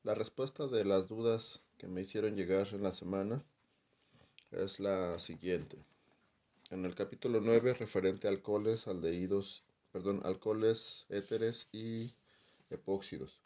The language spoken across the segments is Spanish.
La respuesta de las dudas que me hicieron llegar en la semana es la siguiente. En el capítulo 9, referente a alcoholes, aldehídos, perdón, alcoholes, éteres y epóxidos.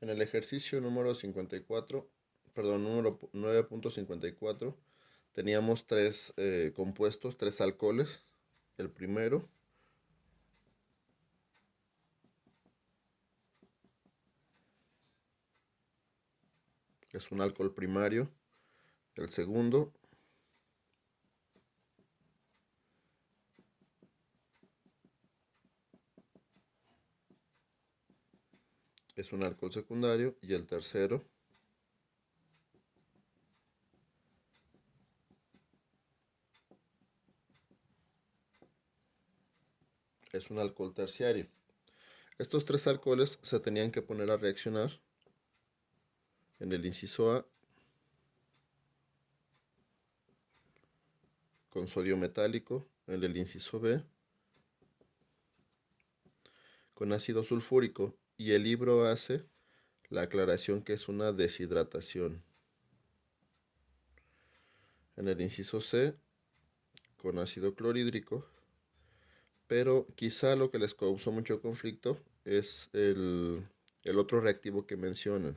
En el ejercicio número 54, perdón, número 9.54, teníamos tres compuestos, tres alcoholes. El primero es un alcohol primario. El segundo es un alcohol secundario. Y el tercero es un alcohol terciario. Estos tres alcoholes se tenían que poner a reaccionar en el inciso A con sodio metálico, en el inciso B con ácido sulfúrico, y el libro hace la aclaración que es una deshidratación. En el inciso C con ácido clorhídrico, pero quizá lo que les causó mucho conflicto es el otro reactivo que mencionan.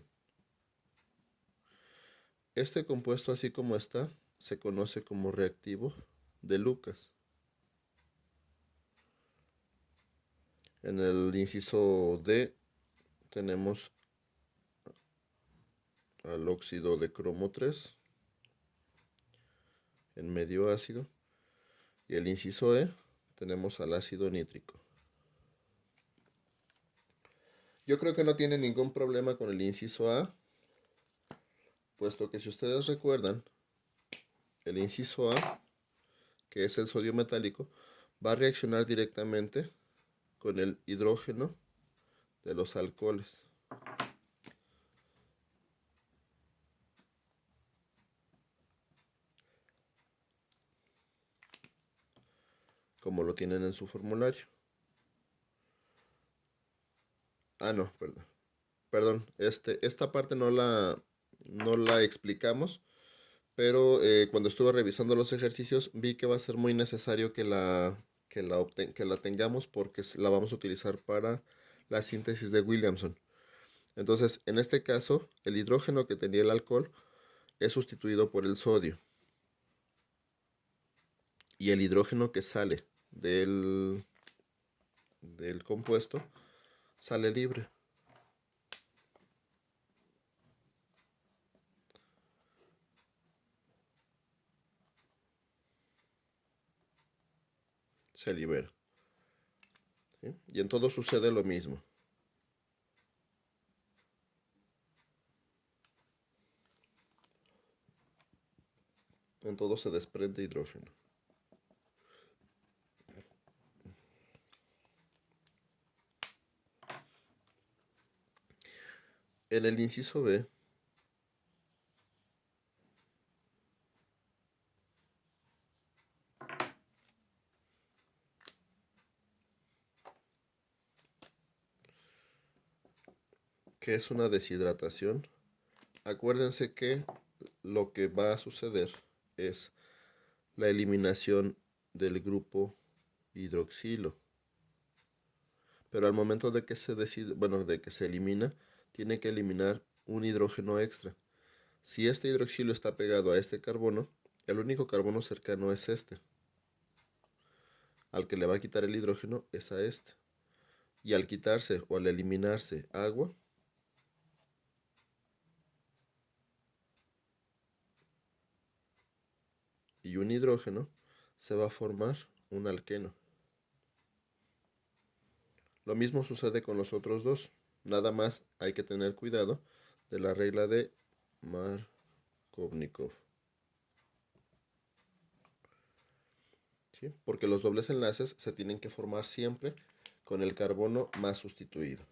Este compuesto, así como está, se conoce como reactivo de Lucas. En el inciso D tenemos al óxido de cromo 3 en medio ácido, y el inciso E tenemos al ácido nítrico. Yo creo que no tiene ningún problema con el inciso A, puesto que si ustedes recuerdan, el inciso A, que es el sodio metálico, va a reaccionar directamente con el hidrógeno de los alcoholes. Como lo tienen en su formulario. Ah, no, perdón. Perdón, esta parte no la explicamos, pero cuando estuve revisando los ejercicios vi que va a ser muy necesario que la tengamos, porque la vamos a utilizar para la síntesis de Williamson. Entonces, en este caso, el hidrógeno que tenía el alcohol es sustituido por el sodio, y el hidrógeno que sale del compuesto sale libre. Se libera. ¿Sí? Y en todo sucede lo mismo. En todo se desprende hidrógeno. En el inciso B, que es una deshidratación, acuérdense que lo que va a suceder es la eliminación del grupo hidroxilo. Pero al momento de que de que se elimina, tiene que eliminar un hidrógeno extra. Si este hidroxilo está pegado a este carbono, el único carbono cercano es este. Al que le va a quitar el hidrógeno es a este. Y al quitarse o al eliminarse agua, y un hidrógeno, se va a formar un alqueno. Lo mismo sucede con los otros dos. Nada más hay que tener cuidado de la regla de Markovnikov. ¿Sí? Porque los dobles enlaces se tienen que formar siempre con el carbono más sustituido.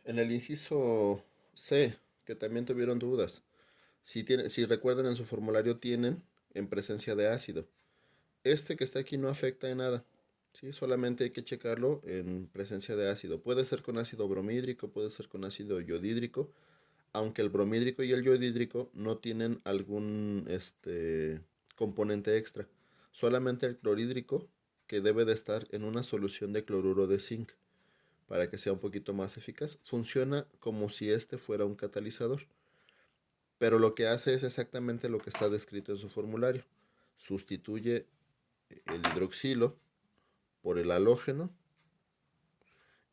En el inciso C, que también tuvieron dudas, si recuerdan en su formulario tienen en presencia de ácido. Este que está aquí no afecta en nada, ¿sí? Solamente hay que checarlo en presencia de ácido. Puede ser con ácido bromhídrico, puede ser con ácido yodhídrico, aunque el bromhídrico y el yodhídrico no tienen algún componente extra. Solamente el clorhídrico, que debe de estar en una solución de cloruro de zinc para que sea un poquito más eficaz. Funciona como si este fuera un catalizador, pero lo que hace es exactamente lo que está descrito en su formulario. Sustituye el hidroxilo por el halógeno,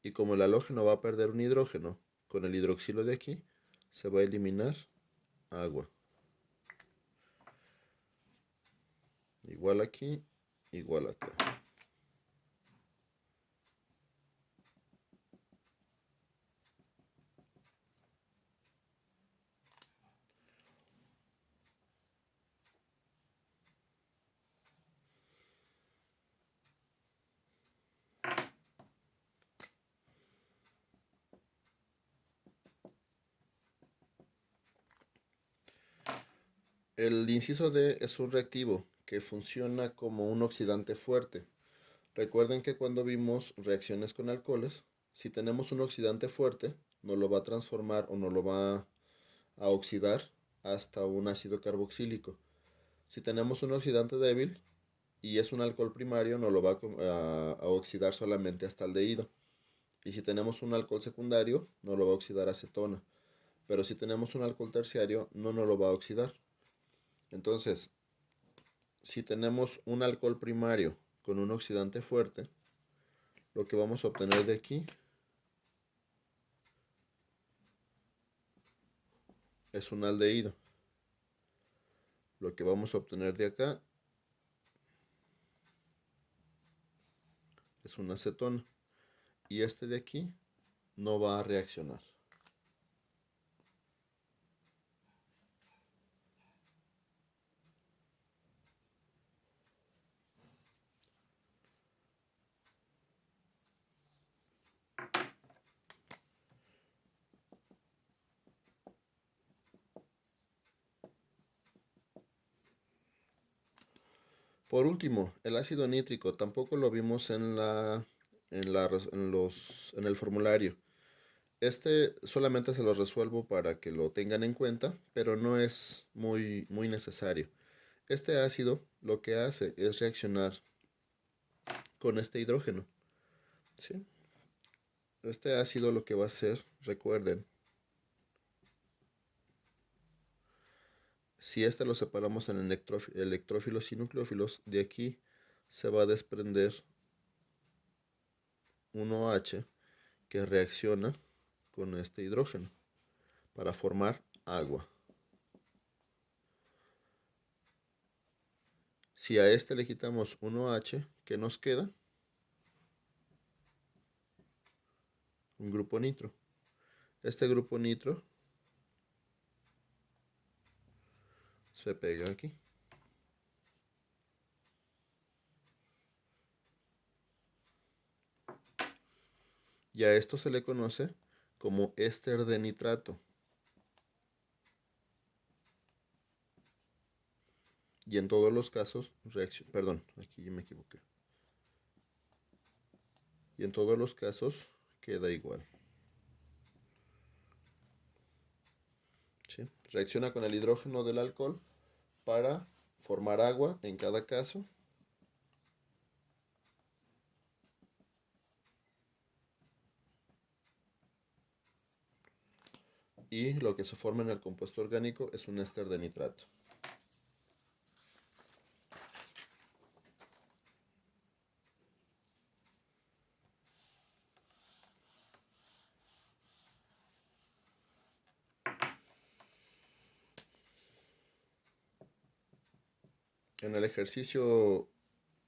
y como el halógeno va a perder un hidrógeno con el hidroxilo de aquí, se va a eliminar agua. Igual aquí, igual acá. El inciso D es un reactivo que funciona como un oxidante fuerte. Recuerden que cuando vimos reacciones con alcoholes, si tenemos un oxidante fuerte, nos lo va a transformar o nos lo va a oxidar hasta un ácido carboxílico. Si tenemos un oxidante débil y es un alcohol primario, nos lo va a oxidar solamente hasta aldehído. Y si tenemos un alcohol secundario, nos lo va a oxidar a acetona. Pero si tenemos un alcohol terciario, no nos lo va a oxidar. Entonces, si tenemos un alcohol primario con un oxidante fuerte, lo que vamos a obtener de aquí es un aldehído. Lo que vamos a obtener de acá es una acetona. Y este de aquí no va a reaccionar. Por último, el ácido nítrico tampoco lo vimos en el formulario. Este solamente se lo resuelvo para que lo tengan en cuenta, pero no es muy necesario. Este ácido lo que hace es reaccionar con este hidrógeno, ¿sí? Este ácido lo que va a hacer, recuerden, si este lo separamos en electrófilos y nucleófilos, de aquí se va a desprender un OH que reacciona con este hidrógeno para formar agua. Si a este le quitamos un OH, ¿qué nos queda? Un grupo nitro. Este grupo nitro se pega aquí. Y a esto se le conoce como éster de nitrato. Y en todos los casos, perdón, aquí me equivoqué. Y en todos los casos queda igual. ¿Sí? Reacciona con el hidrógeno del alcohol para formar agua en cada caso. Y lo que se forma en el compuesto orgánico es un éster de nitrato. En el ejercicio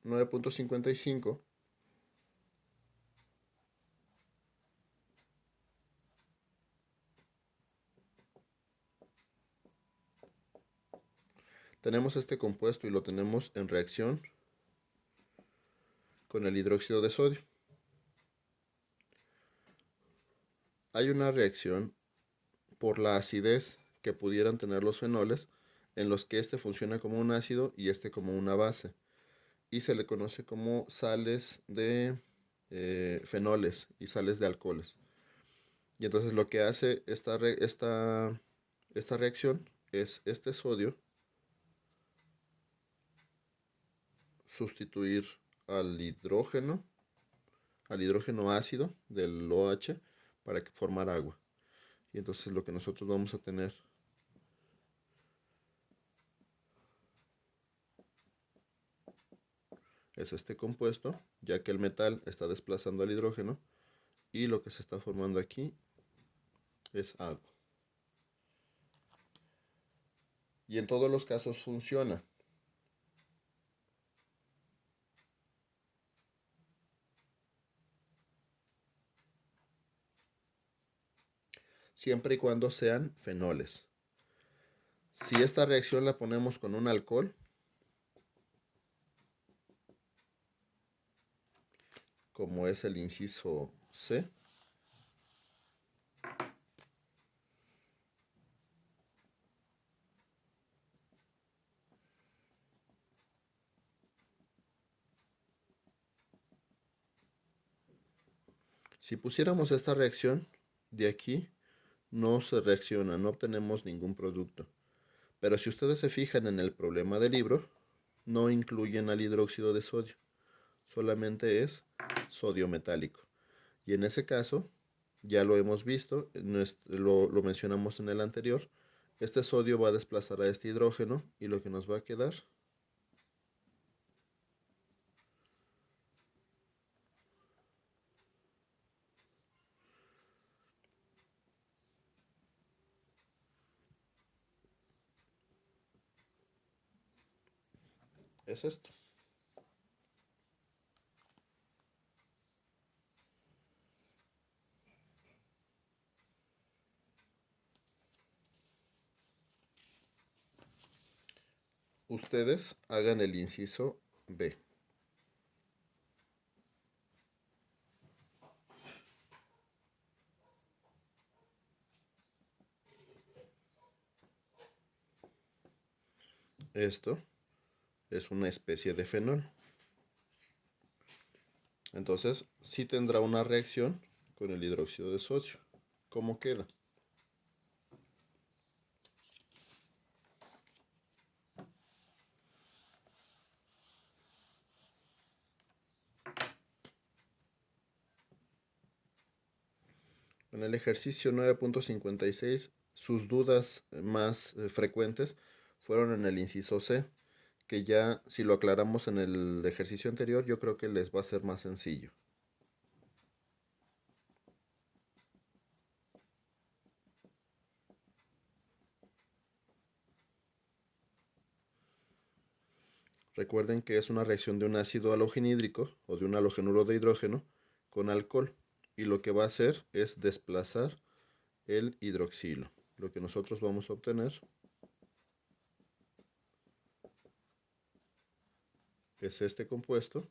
9.55 tenemos este compuesto y lo tenemos en reacción con el hidróxido de sodio. Hay una reacción por la acidez que pudieran tener los fenoles, en los que este funciona como un ácido y este como una base, y se le conoce como sales de fenoles y sales de alcoholes. Y entonces lo que hace esta reacción es este sodio sustituir al hidrógeno ácido del OH para formar agua. Y entonces lo que nosotros vamos a tener es este compuesto, ya que el metal está desplazando al hidrógeno y lo que se está formando aquí es agua. Y en todos los casos funciona. Siempre y cuando sean fenoles. Si esta reacción la ponemos con un alcohol, como es el inciso C, si pusiéramos esta reacción, de aquí no se reacciona, no obtenemos ningún producto. Pero si ustedes se fijan en el problema del libro, no incluyen al hidróxido de sodio, solamente es sodio metálico. Y en ese caso, ya lo hemos visto, lo mencionamos en el anterior, este sodio va a desplazar a este hidrógeno y lo que nos va a quedar es esto. Ustedes hagan el inciso B. Esto es una especie de fenol. Entonces, sí tendrá una reacción con el hidróxido de sodio. ¿Cómo queda? En el ejercicio 9.56, sus dudas más frecuentes fueron en el inciso C, que ya si lo aclaramos en el ejercicio anterior, yo creo que les va a ser más sencillo. Recuerden que es una reacción de un ácido halogenhídrico o de un halogenuro de hidrógeno con alcohol, y lo que va a hacer es desplazar el hidroxilo. Lo que nosotros vamos a obtener es este compuesto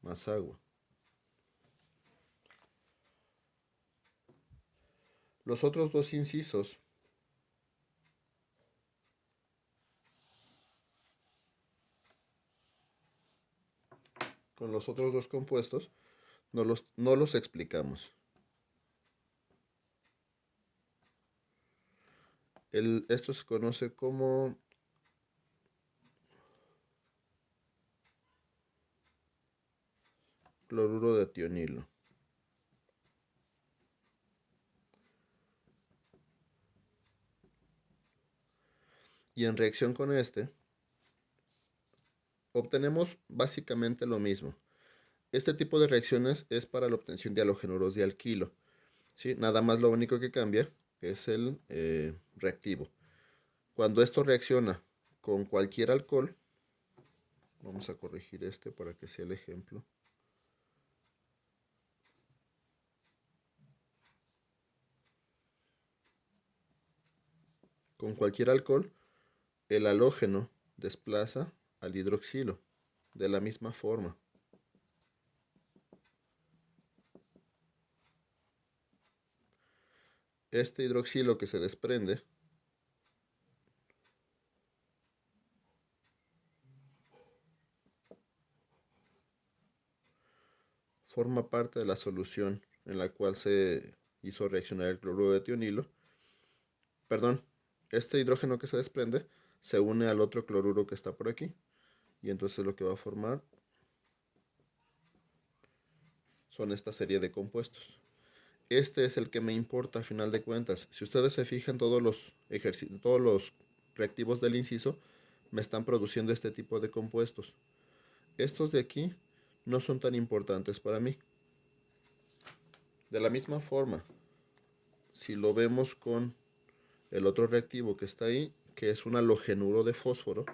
más agua. Los otros dos incisos con los otros dos compuestos no los explicamos. Esto se conoce como cloruro de tionilo. Y en reacción con este, obtenemos básicamente lo mismo. Este tipo de reacciones es para la obtención de halogenuros de alquilo. ¿Sí? Nada más lo único que cambia es el reactivo. Cuando esto reacciona con cualquier alcohol, Vamos a corregir este para que sea el ejemplo. Con cualquier alcohol, el halógeno desplaza al hidroxilo de la misma forma. Este hidroxilo que se desprende forma parte de la solución en la cual se hizo reaccionar el cloruro de tionilo. Perdón, este hidrógeno que se desprende se une al otro cloruro que está por aquí. Y entonces lo que va a formar son esta serie de compuestos. Este es el que me importa a final de cuentas. Si ustedes se fijan, todos los reactivos del inciso me están produciendo este tipo de compuestos. Estos de aquí no son tan importantes para mí. De la misma forma, si lo vemos con el otro reactivo que está ahí, que es un halogenuro de fósforo,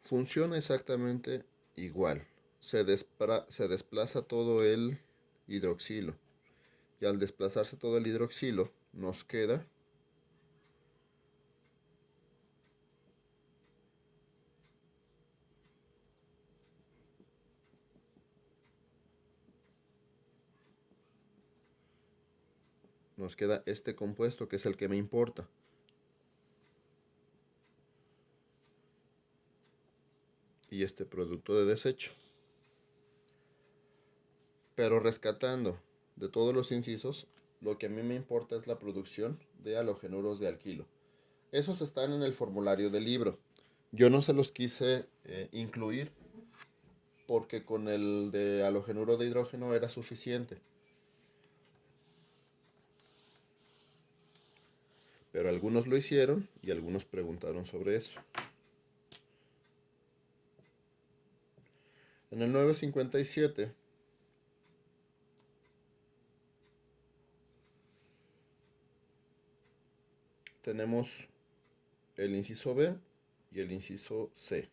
funciona exactamente igual. Se desplaza todo el hidroxilo. Y al desplazarse todo el hidroxilo, nos queda este compuesto que es el que me importa. Y este producto de desecho. Pero rescatando de todos los incisos, lo que a mí me importa es la producción de halogenuros de alquilo. Esos están en el formulario del libro. Yo no se los quise incluir porque con el de halogenuro de hidrógeno era suficiente. Pero algunos lo hicieron y algunos preguntaron sobre eso. En el 957 tenemos el inciso B y el inciso C.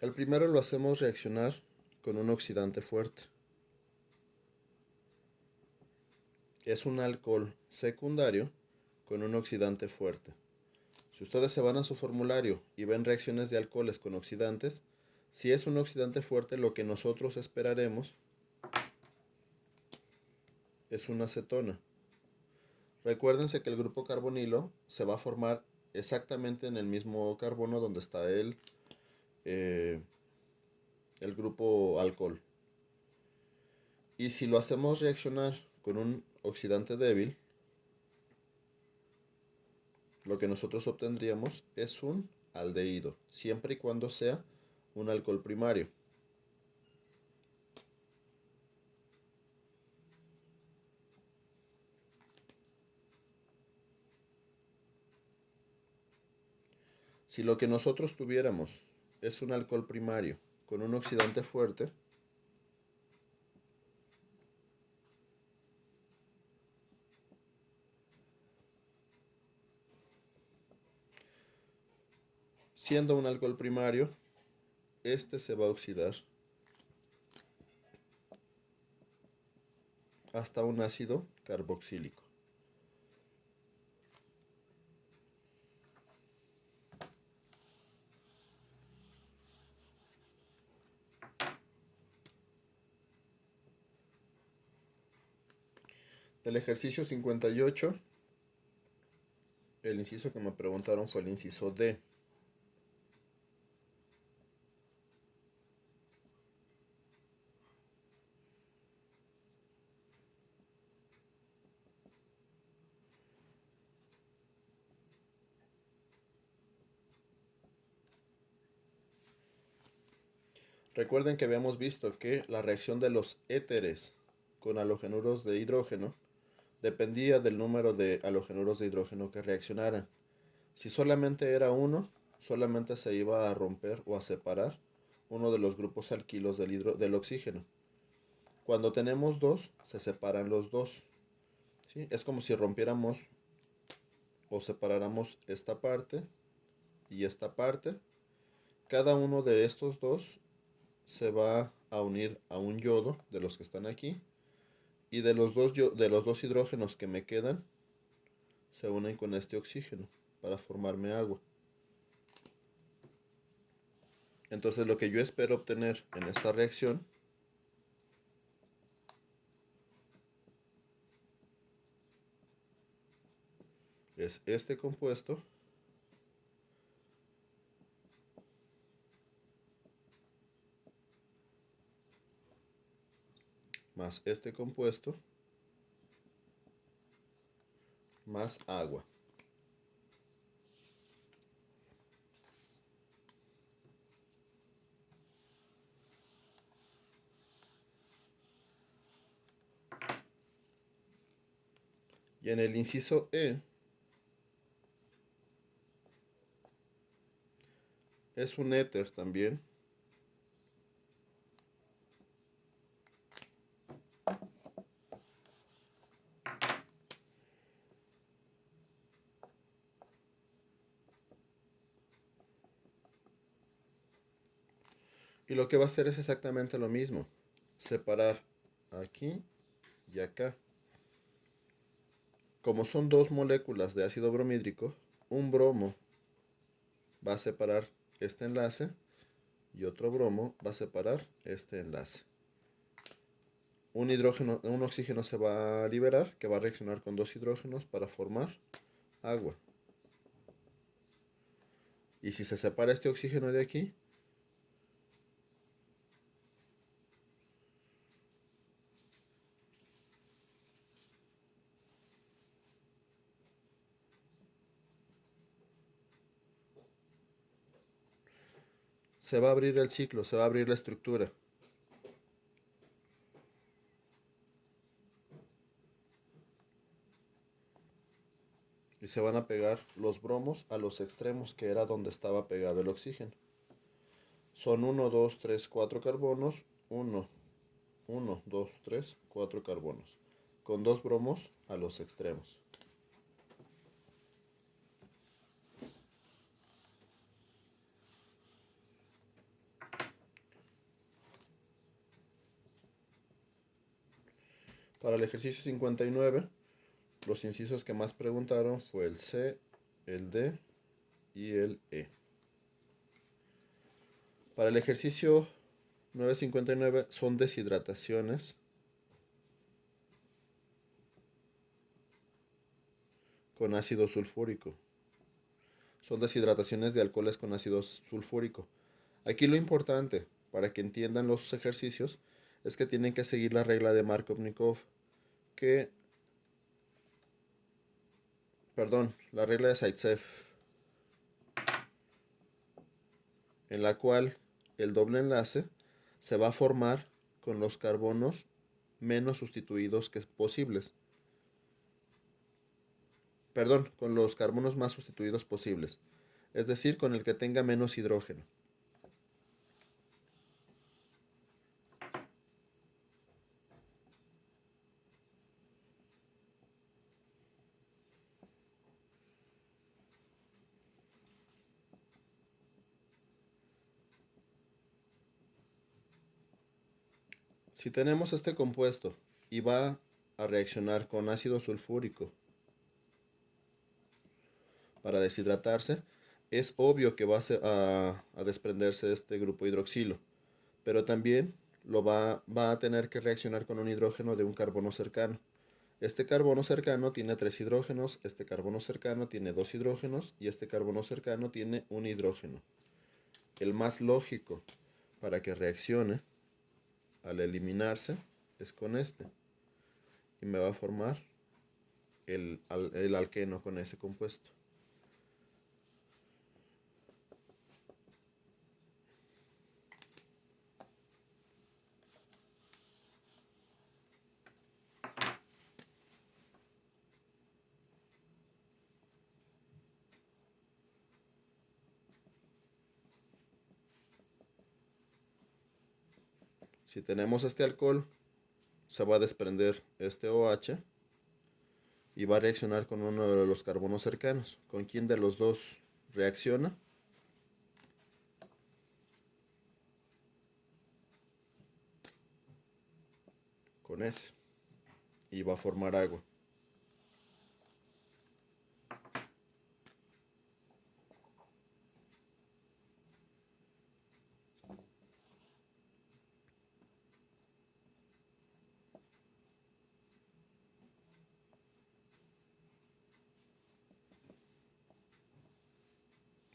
El primero lo hacemos reaccionar con un oxidante fuerte. Es un alcohol secundario con un oxidante fuerte. Si ustedes se van a su formulario y ven reacciones de alcoholes con oxidantes, si es un oxidante fuerte, lo que nosotros esperaremos es una acetona. Recuérdense que el grupo carbonilo se va a formar exactamente en el mismo carbono donde está eh, el grupo alcohol. Y si lo hacemos reaccionar con un oxidante débil, lo que nosotros obtendríamos es un aldehído, siempre y cuando sea un alcohol primario. Si lo que nosotros tuviéramos es un alcohol primario con un oxidante fuerte, siendo un alcohol primario, este se va a oxidar hasta un ácido carboxílico. Del ejercicio 58, el inciso que me preguntaron fue el inciso D. Recuerden que habíamos visto que la reacción de los éteres con halogenuros de hidrógeno dependía del número de halogenuros de hidrógeno que reaccionaran. Si solamente era uno, solamente se iba a romper o a separar uno de los grupos alquilos del oxígeno. Cuando tenemos dos, se separan los dos. ¿Sí? Es como si rompiéramos o separáramos esta parte y esta parte. Cada uno de estos dos se va a unir a un yodo de los que están aquí. Y de los dos hidrógenos que me quedan, se unen con este oxígeno para formarme agua. Entonces lo que yo espero obtener en esta reacción es este compuesto más este compuesto más agua. Y en el inciso E es un éter también. Y lo que va a hacer es exactamente lo mismo. Separar aquí y acá. Como son dos moléculas de ácido bromhídrico, un bromo va a separar este enlace y otro bromo va a separar este enlace. Un oxígeno se va a liberar que va a reaccionar con dos hidrógenos para formar agua. Y si se separa este oxígeno de aquí, se va a abrir el ciclo, se va a abrir la estructura. Y se van a pegar los bromos a los extremos, que era donde estaba pegado el oxígeno. Son 1, 2, 3, 4 carbonos. 1, 1, 2, 3, 4 carbonos. Con dos bromos a los extremos. Para el ejercicio 59, los incisos que más preguntaron fue el C, el D y el E. Para el ejercicio 959 son deshidrataciones con ácido sulfúrico. Son deshidrataciones de alcoholes con ácido sulfúrico. Aquí lo importante, para que entiendan los ejercicios, es que tienen que seguir la regla de Markovnikov, la regla de Zaitsev, en la cual el doble enlace se va a formar con los carbonos menos sustituidos que posibles. Con los carbonos más sustituidos posibles. Es decir, con el que tenga menos hidrógeno. Si tenemos este compuesto y va a reaccionar con ácido sulfúrico para deshidratarse, es obvio que va a desprenderse este grupo hidroxilo, pero también va a tener que reaccionar con un hidrógeno de un carbono cercano. Este carbono cercano tiene 3 hidrógenos, este carbono cercano tiene 2 hidrógenos y este carbono cercano tiene un hidrógeno. El más lógico para que reaccione al eliminarse es con este. Y me va a formar el alqueno con ese compuesto. Si tenemos este alcohol, se va a desprender este OH y va a reaccionar con uno de los carbonos cercanos. ¿Con quién de los dos reacciona? Con ese. Y va a formar agua.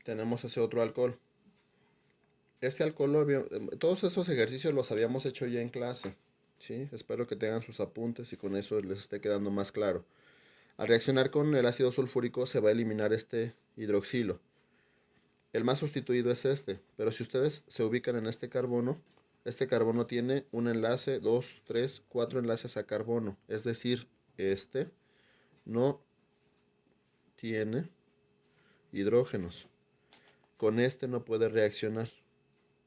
Tenemos ese otro alcohol. Este alcohol, todos esos ejercicios los habíamos hecho ya en clase. ¿Sí? Espero que tengan sus apuntes y con eso les esté quedando más claro. Al reaccionar con el ácido sulfúrico se va a eliminar este hidroxilo. El más sustituido es este, pero si ustedes se ubican en este carbono tiene un enlace, 2, 3, 4 enlaces a carbono. Es decir, este no tiene hidrógenos. Con este no puede reaccionar.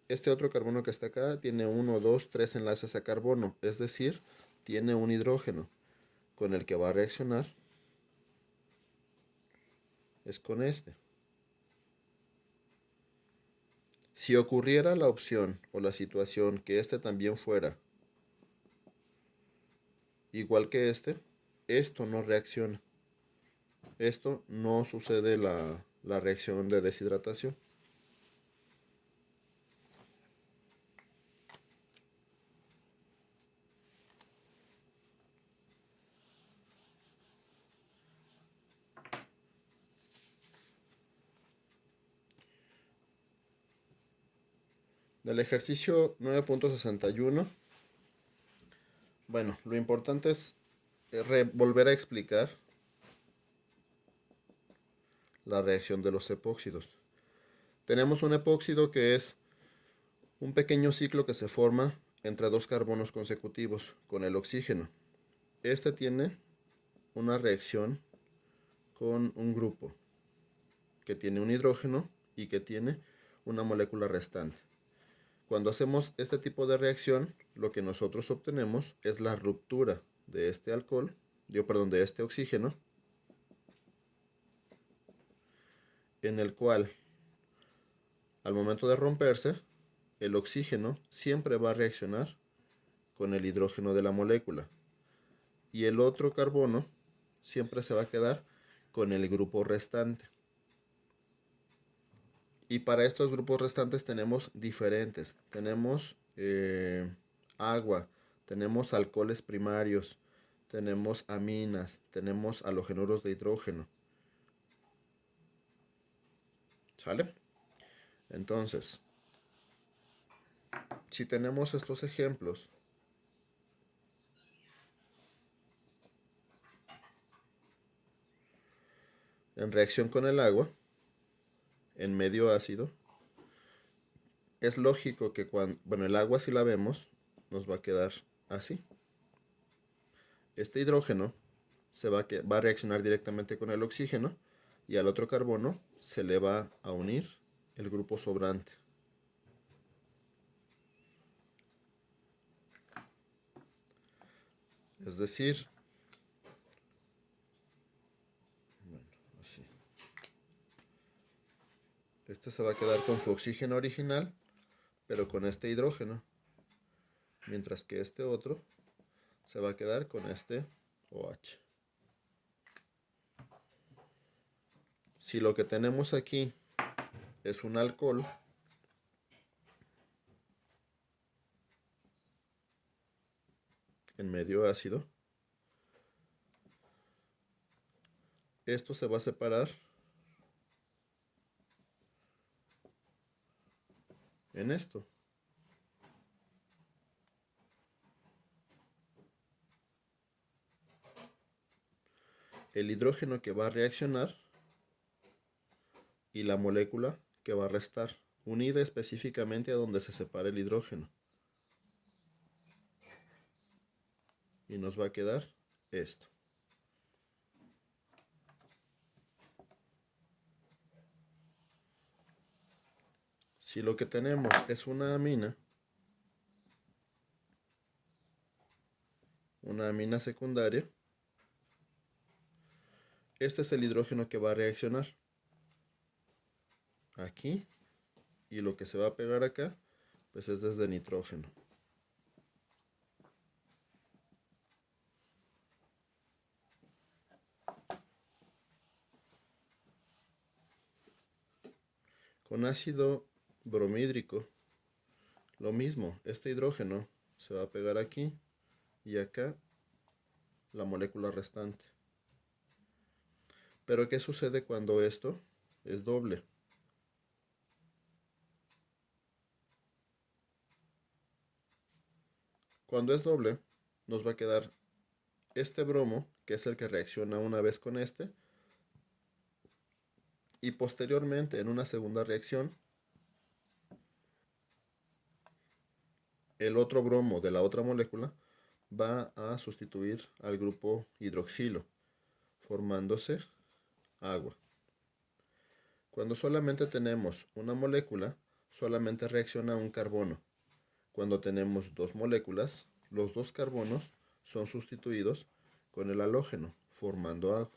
Este otro carbono que está acá tiene 1, 2, 3 enlaces a carbono. Es decir, tiene un hidrógeno. Con el que va a reaccionar es con este. Si ocurriera la opción o la situación que este también fuera igual que este, esto no reacciona. Esto no sucede la reacción de deshidratación. Del ejercicio 9.61, bueno, lo importante es volver a explicar la reacción de los epóxidos. Tenemos un epóxido que es un pequeño ciclo que se forma entre dos carbonos consecutivos con el oxígeno. Este tiene una reacción con un grupo que tiene un hidrógeno y que tiene una molécula restante. Cuando hacemos este tipo de reacción, lo que nosotros obtenemos es la ruptura de este alcohol, de este oxígeno, en el cual, al momento de romperse, el oxígeno siempre va a reaccionar con el hidrógeno de la molécula y el otro carbono siempre se va a quedar con el grupo restante. Y para estos grupos restantes tenemos diferentes. Tenemos agua, tenemos alcoholes primarios, tenemos aminas, tenemos halogenuros de hidrógeno. ¿Sale? Entonces, si tenemos estos ejemplos, en reacción con el agua, en medio ácido, es lógico que cuando el agua, si la vemos, nos va a quedar así. Este hidrógeno va a reaccionar directamente con el oxígeno y al otro carbono se le va a unir el grupo sobrante. Es decir, bueno, así. Este se va a quedar con su oxígeno original, pero con este hidrógeno, mientras que este otro se va a quedar con este OH. Si lo que tenemos aquí es un alcohol, en medio ácido, esto se va a separar en esto. El hidrógeno que va a reaccionar y la molécula que va a restar, unida específicamente a donde se separa el hidrógeno. Y nos va a quedar esto. Si lo que tenemos es una amina, una amina secundaria. Este es el hidrógeno que va a reaccionar aquí, y lo que se va a pegar acá pues es desde nitrógeno. Con ácido bromhídrico, lo mismo, este hidrógeno se va a pegar aquí y acá la molécula restante. Pero ¿qué sucede cuando esto es doble? Cuando es doble, nos va a quedar este bromo, que es el que reacciona una vez con este, y posteriormente en una segunda reacción, el otro bromo de la otra molécula va a sustituir al grupo hidroxilo, formándose agua. Cuando solamente tenemos una molécula, solamente reacciona un carbono. Cuando tenemos dos moléculas, los dos carbonos son sustituidos con el halógeno, formando agua.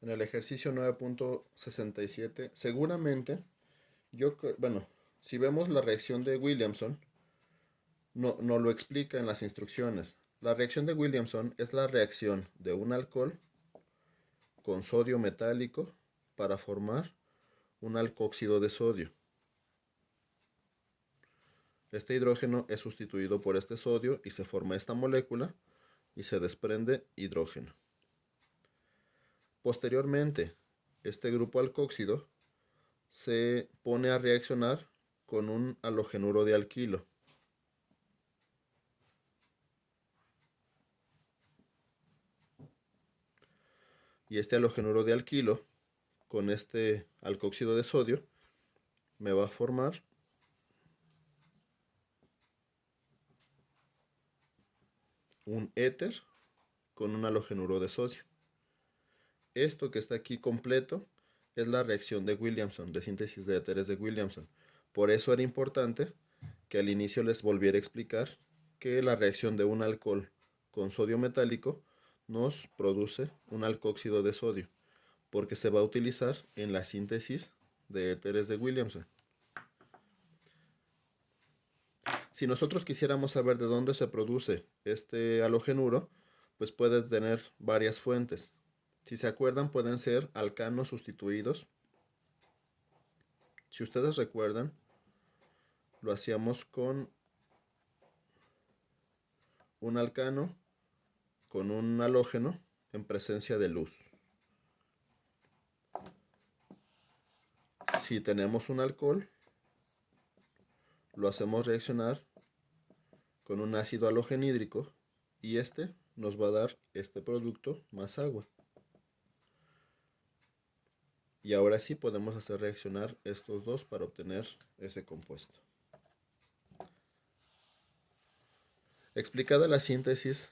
En el ejercicio 9.67, seguramente, bueno, si vemos la reacción de Williamson, no lo explica en las instrucciones. La reacción de Williamson es la reacción de un alcohol con sodio metálico para formar un alcóxido de sodio. Este hidrógeno es sustituido por este sodio y se forma esta molécula y se desprende hidrógeno. Posteriormente, este grupo alcóxido se pone a reaccionar con un halogenuro de alquilo. Y este halogenuro de alquilo, con este alcóxido de sodio, me va a formar un éter con un halogenuro de sodio. Esto que está aquí completo es la reacción de Williamson, de síntesis de éteres de Williamson. Por eso era importante que al inicio les volviera a explicar que la reacción de un alcohol con sodio metálico nos produce un alcóxido de sodio, porque se va a utilizar en la síntesis de éteres de Williamson. Si nosotros quisiéramos saber de dónde se produce este halogenuro, pues puede tener varias fuentes. Si se acuerdan, pueden ser alcanos sustituidos. Si ustedes recuerdan, lo hacíamos con un alcano con un halógeno en presencia de luz. Si tenemos un alcohol, lo hacemos reaccionar con un ácido halogenídrico y este nos va a dar este producto más agua. Y ahora sí podemos hacer reaccionar estos dos para obtener ese compuesto. Explicada la síntesis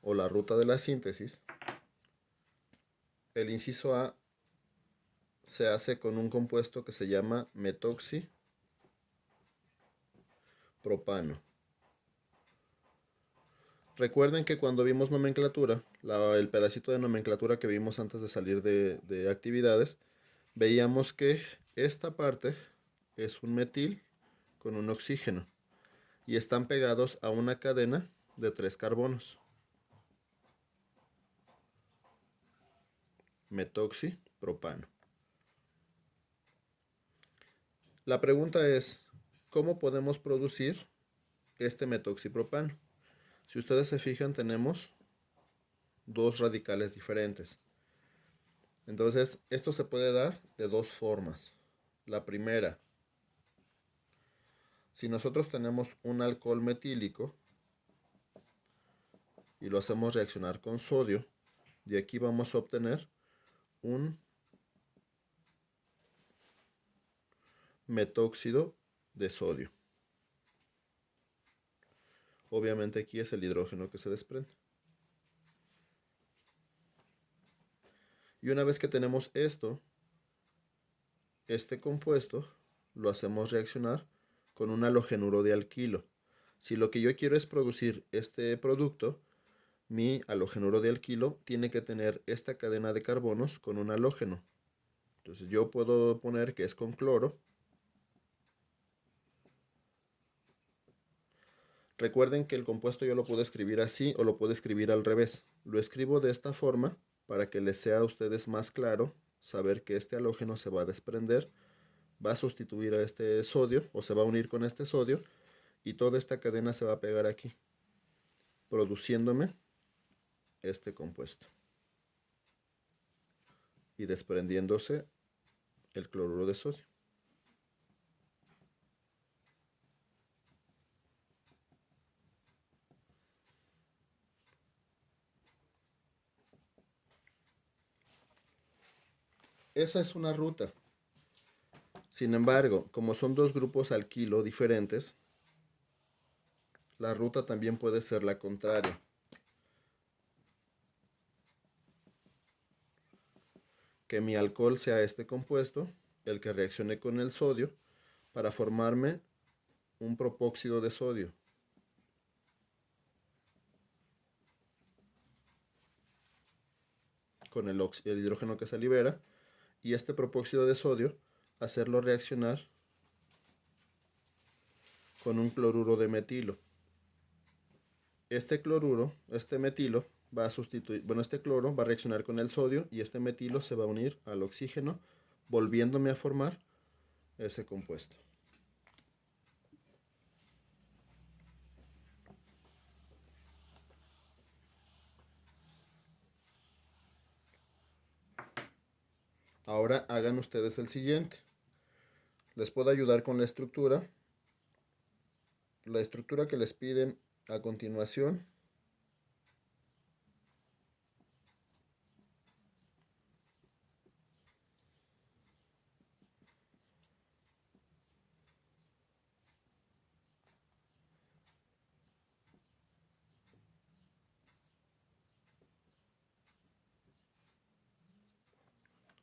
o la ruta de la síntesis, el inciso A se hace con un compuesto que se llama metoxipropano. Recuerden que cuando vimos nomenclatura, el pedacito de nomenclatura que vimos antes de salir de actividades, veíamos que esta parte es un metil con un oxígeno y están pegados a una cadena de 3 carbonos. Metoxipropano. La pregunta es, ¿cómo podemos producir este metoxipropano? Si ustedes se fijan, tenemos dos radicales diferentes. Entonces, esto se puede dar de dos formas. La primera, si nosotros tenemos un alcohol metílico y lo hacemos reaccionar con sodio, de aquí vamos a obtener un metóxido de sodio. Obviamente aquí es el hidrógeno que se desprende. Y una vez que tenemos esto, este compuesto lo hacemos reaccionar con un halogenuro de alquilo. Si lo que yo quiero es producir este producto, mi halogenuro de alquilo tiene que tener esta cadena de carbonos con un halógeno. Entonces yo puedo poner que es con cloro. Recuerden que el compuesto yo lo puedo escribir así o lo puedo escribir al revés. Lo escribo de esta forma para que les sea a ustedes más claro saber que este halógeno se va a desprender, va a sustituir a este sodio o se va a unir con este sodio y toda esta cadena se va a pegar aquí, produciéndome este compuesto y desprendiéndose el cloruro de sodio. Esa es una ruta. Sin embargo, como son dos grupos alquilo diferentes, la ruta también puede ser la contraria. Que mi alcohol sea este compuesto, el que reaccione con el sodio, para formarme un propóxido de sodio. Con el hidrógeno que se libera. Y este propóxido de sodio, hacerlo reaccionar con un cloruro de metilo. Este cloruro, este metilo, va a sustituir, bueno, este cloro va a reaccionar con el sodio y este metilo se va a unir al oxígeno, volviéndome a formar ese compuesto. Ahora hagan ustedes el siguiente. Les puedo ayudar con la estructura. La estructura que les piden a continuación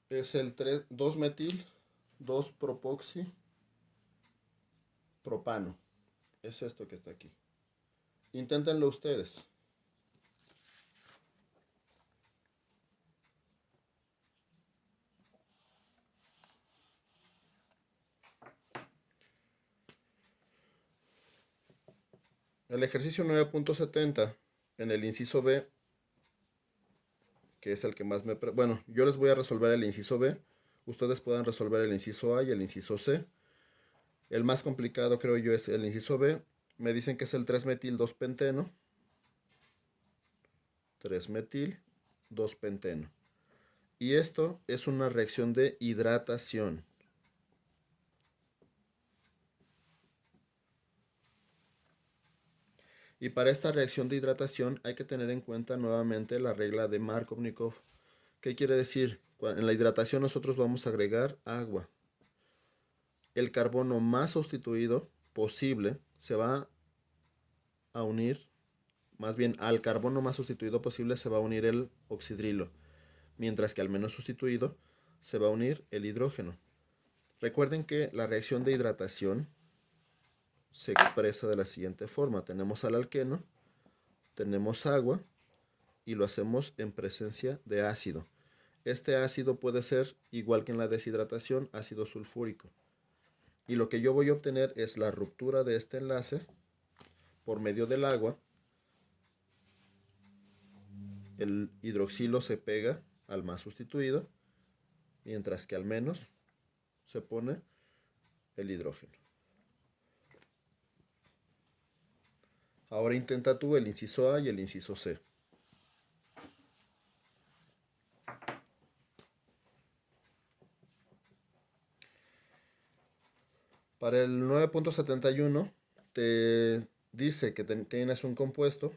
es el 2-metil 2-propoxi propano. Es esto que está aquí. Inténtenlo ustedes. El ejercicio 9.70 en el inciso B, que es el que más me... Bueno, yo les voy a resolver el inciso B. Ustedes puedan resolver el inciso A y el inciso C. El más complicado creo yo es el inciso B. Me dicen que es el 3-metil 2-penteno. 3-metil 2-penteno. Y esto es una reacción de hidratación. Y para esta reacción de hidratación hay que tener en cuenta nuevamente la regla de Markovnikov. ¿Qué quiere decir? En la hidratación nosotros vamos a agregar agua. El carbono más sustituido posible se va a unir, más bien al carbono más sustituido posible se va a unir el oxidrilo, mientras que al menos sustituido se va a unir el hidrógeno. Recuerden que la reacción de hidratación se expresa de la siguiente forma. Tenemos al alqueno, tenemos agua y lo hacemos en presencia de ácido. Este ácido puede ser, igual que en la deshidratación, ácido sulfúrico. Y lo que yo voy a obtener es la ruptura de este enlace por medio del agua. El hidroxilo se pega al más sustituido, mientras que al menos se pone el hidrógeno. Ahora intenta tú el inciso A y el inciso C. Para el 9.71 te dice que tienes un compuesto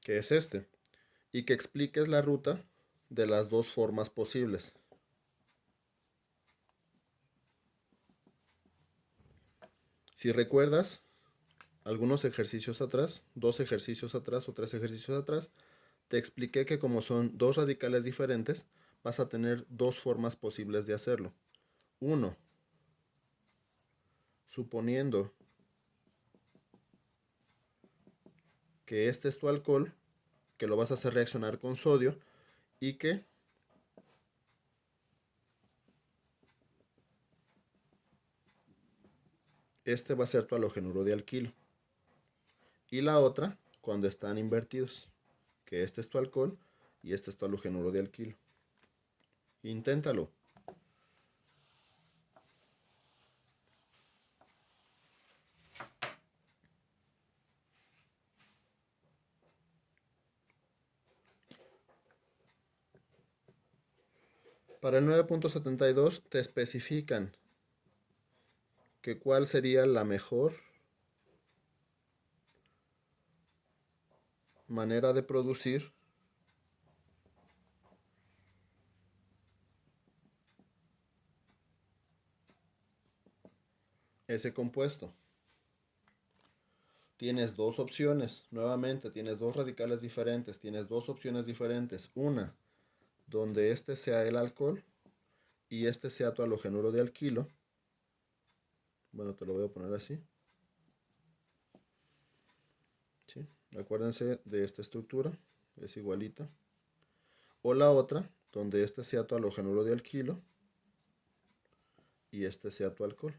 que es este y que expliques la ruta de las dos formas posibles. Si recuerdas, algunos ejercicios atrás, 2 ejercicios atrás o 3 ejercicios atrás, te expliqué que como son dos radicales diferentes, vas a tener dos formas posibles de hacerlo. Uno, suponiendo que este es tu alcohol, que lo vas a hacer reaccionar con sodio y que este va a ser tu halogenuro de alquilo. Y la otra, cuando están invertidos, que este es tu alcohol y este es tu halogenuro de alquilo. Inténtalo. Para el 9.72 te especifican que cuál sería la mejor manera de producir ese compuesto. Tienes dos opciones, nuevamente tienes dos radicales diferentes, tienes dos opciones diferentes. Una, donde este sea el alcohol y este sea tu halogenuro de alquilo. Bueno, te lo voy a poner así. ¿Sí? Acuérdense de esta estructura, es igualita. O la otra, donde este sea tu halogenuro de alquilo y este sea tu alcohol.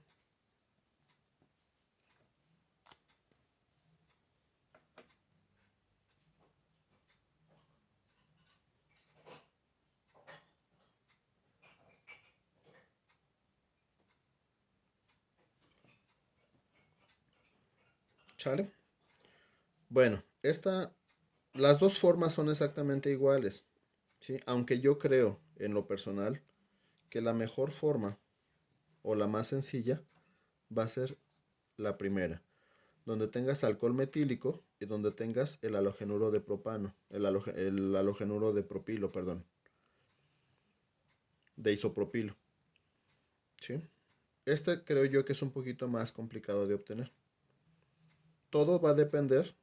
¿Sale? Bueno, las dos formas son exactamente iguales, ¿sí? Aunque yo creo, en lo personal, que la mejor forma o la más sencilla va a ser la primera, donde tengas alcohol metílico y donde tengas el halogenuro de propano, el halogenuro de propilo, perdón, de isopropilo, ¿sí? Este creo yo que es un poquito más complicado de obtener. Todo va a depender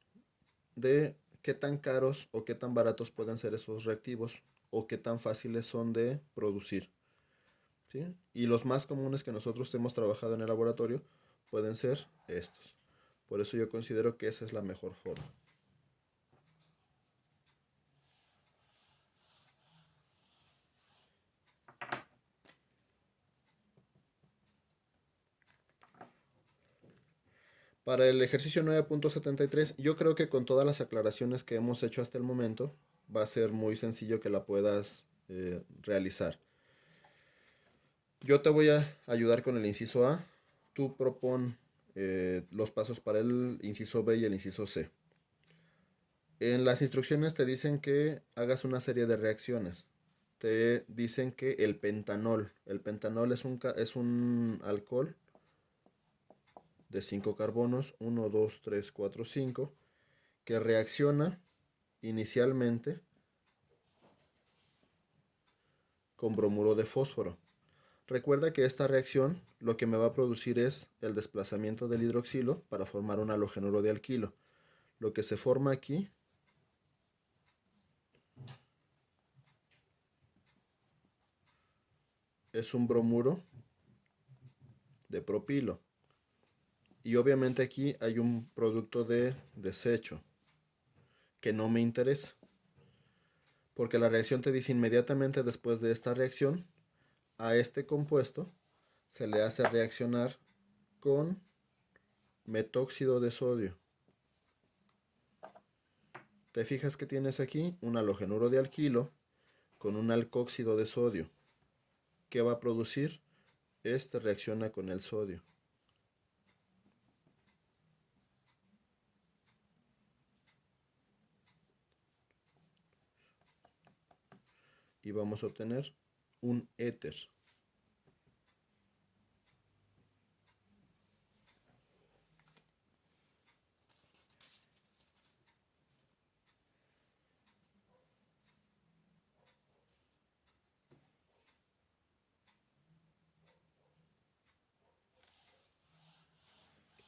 de qué tan caros o qué tan baratos pueden ser esos reactivos o qué tan fáciles son de producir, ¿sí? Y los más comunes que nosotros hemos trabajado en el laboratorio pueden ser estos. Por eso yo considero que esa es la mejor forma. Para el ejercicio 9.73, yo creo que con todas las aclaraciones que hemos hecho hasta el momento, va a ser muy sencillo que la puedas realizar. Yo te voy a ayudar con el inciso A. Tú propon los pasos para el inciso B y el inciso C. En las instrucciones te dicen que hagas una serie de reacciones. Te dicen que el pentanol es un alcohol de 5 carbonos, 1, 2, 3, 4, 5, que reacciona inicialmente con bromuro de fósforo. Recuerda que esta reacción lo que me va a producir es el desplazamiento del hidroxilo para formar un halogenuro de alquilo. Lo que se forma aquí es un bromuro de propilo. Y obviamente aquí hay un producto de desecho que no me interesa. Porque la reacción te dice inmediatamente después de esta reacción, a este compuesto se le hace reaccionar con metóxido de sodio. Te fijas que tienes aquí un halogenuro de alquilo con un alcóxido de sodio. ¿Qué va a producir? Este reacciona con el sodio. Y vamos a obtener un éter.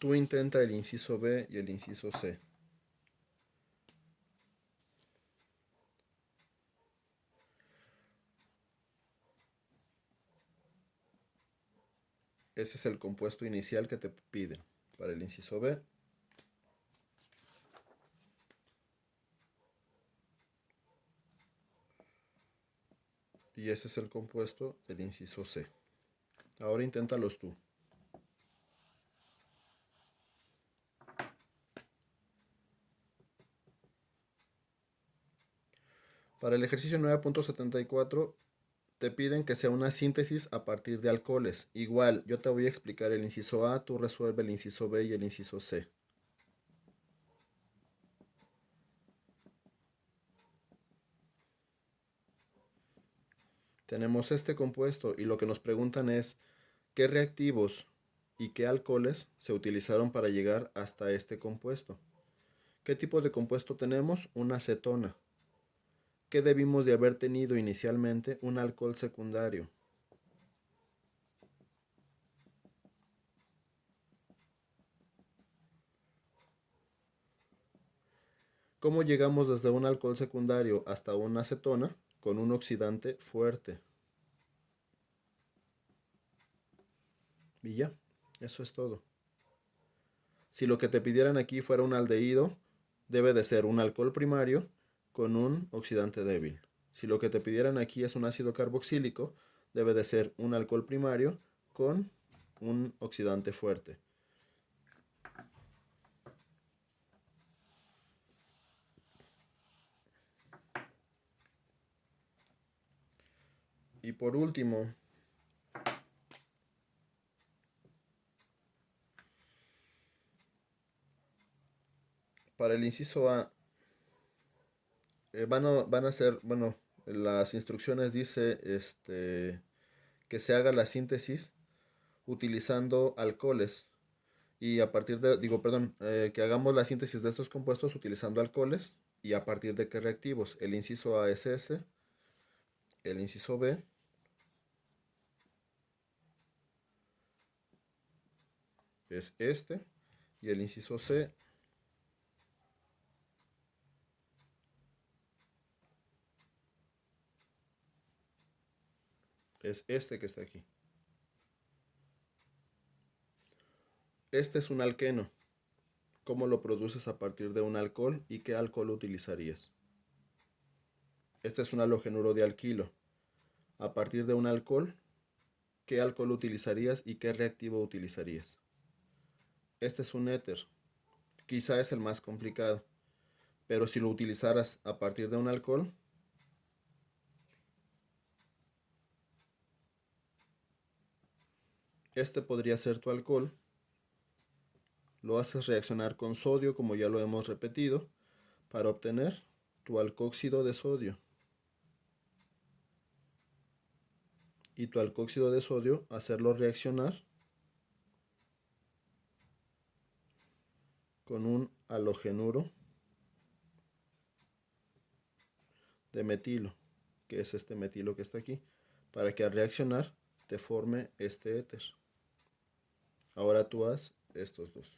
Tú intenta el inciso B y el inciso C. Ese es el compuesto inicial que te piden para el inciso B. Y ese es el compuesto del inciso C. Ahora inténtalos tú. Para el ejercicio 9.74 te piden que sea una síntesis a partir de alcoholes. Igual, yo te voy a explicar el inciso A, tú resuelve el inciso B y el inciso C. Tenemos este compuesto y lo que nos preguntan es qué reactivos y qué alcoholes se utilizaron para llegar hasta este compuesto. ¿Qué tipo de compuesto tenemos? Una acetona. ¿Qué debimos de haber tenido inicialmente? Un alcohol secundario. ¿Cómo llegamos desde un alcohol secundario hasta una acetona? Con un oxidante fuerte. Y ya, eso es todo. Si lo que te pidieran aquí fuera un aldehído, debe de ser un alcohol primario con un oxidante débil. Si lo que te pidieran aquí es un ácido carboxílico, debe de ser un alcohol primario con un oxidante fuerte. Y por último, para el inciso A, van a ser, bueno, las instrucciones dice que se haga la síntesis utilizando alcoholes. Y a partir de, digo, perdón, que hagamos la síntesis de estos compuestos utilizando alcoholes y a partir de qué reactivos. El inciso A es ese, el inciso B es este y el inciso C es este que está aquí. Este es un alqueno. ¿Cómo lo produces a partir de un alcohol y qué alcohol utilizarías? Este es un halogenuro de alquilo. A partir de un alcohol, ¿qué alcohol utilizarías y qué reactivo utilizarías? Este es un éter. Quizá es el más complicado, pero si lo utilizaras a partir de un alcohol, este podría ser tu alcohol. Lo haces reaccionar con sodio, como ya lo hemos repetido, para obtener tu alcóxido de sodio. Y tu alcóxido de sodio, hacerlo reaccionar con un halogenuro de metilo, que es este metilo que está aquí, para que al reaccionar te forme este éter. Ahora tú haz estos dos.